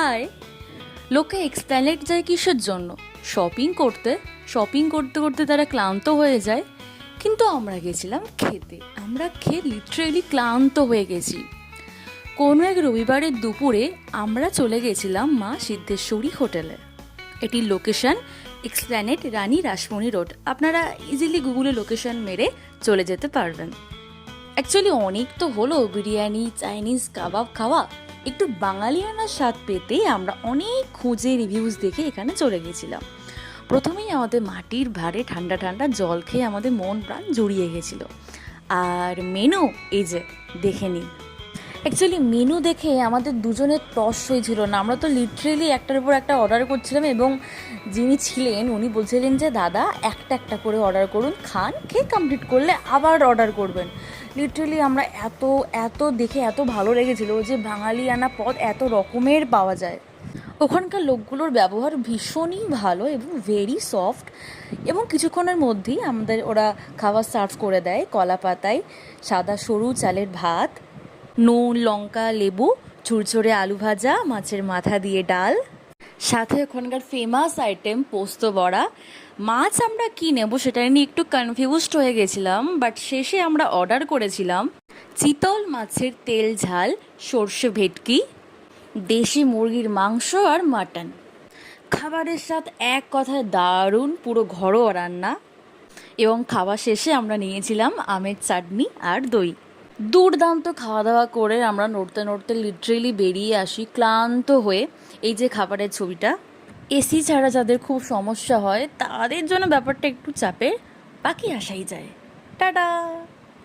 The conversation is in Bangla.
হাই। লোকে এক্সপ্ল্যানেড যায় কিসের জন্য? শপিং করতে করতে তারা ক্লান্ত হয়ে যায়, কিন্তু আমরা গেছিলাম খেতে। আমরা খেয়ে লিটারেলি ক্লান্ত হয়ে গেছি। কোনো এক রবিবারের দুপুরে আমরা চলে গেছিলাম মা সিদ্ধেশ্বরী হোটেলে। এটির লোকেশন এক্সপ্ল্যানেড রানী রাসমণি রোড। আপনারা ইজিলি গুগলে লোকেশন মেরে চলে যেতে পারবেন। অ্যাকচুয়ালি অনেক তো হলো বিরিয়ানি, চাইনিজ, কাবাব খাওয়া, একটু বাঙালিয়ানার স্বাদ পেতে আমরা অনেক খুঁজে রিভিউজ দেখে এখানে চলে গেছিলাম। প্রথমেই আমাদের মাটির ভাঁড়ে ঠান্ডা ঠান্ডা জল খেয়ে আমাদের মন প্রাণ জুড়িয়ে গেছিল। আর মেনু এই যে দেখে নিন। অ্যাকচুয়ালি মেনু দেখে আমাদের দুজনের তস হয়েছিল না। আমরা তো লিটারেলি একটার উপর একটা অর্ডার করছিলাম, এবং যিনি ছিলেন উনি বলছিলেন যে দাদা একটা একটা করে অর্ডার করুন, খান, খেয়ে কমপ্লিট করলে আবার অর্ডার করবেন। লিটারেলি আমরা এত দেখে এত ভালো লেগেছিল যে বাঙালিয়ানা পদ এত রকমের পাওয়া যায়। ওখানকার লোকগুলোর ব্যবহার ভীষণই ভালো এবং ভেরি সফট, এবং কিছুক্ষণের মধ্যেই আমাদের ওরা খাবার সার্ভ করে দেয়। কলা পাতায় সাদা সরু চালের ভাত, নুন, লঙ্কা, লেবু, ঝুরঝুরে আলু ভাজা, মাছের মাথা দিয়ে ডাল, সাথে ওখানকার ফেমাস আইটেম পোস্ত বড়া। মাছ আমরা কী নেব সেটা নিয়ে একটু কনফিউজড হয়ে গেছিলাম, বাট শেষে আমরা অর্ডার করেছিলাম চিতল মাছের তেল ঝাল, সর্ষে ভেটকি, দেশি মুরগির মাংস আর মাটন। খাবারের স্বাদ এক কথায় দারুণ, পুরো ঘরোয়া রান্না। এবং খাওয়া শেষে আমরা নিয়েছিলাম আমের চাটনি আর দই। দুর্দান্ত খাওয়া দাওয়া করে আমরা নড়তে নড়তে লিটারেলি বেরিয়ে আসি ক্লান্ত হয়ে। এই যে খাবারের ছবিটা, এসি ছাড়া যাদের খুব সমস্যা হয় তাদের জন্য ব্যাপারটা একটু চাপের, বাকি আসাই যায়। টাটা।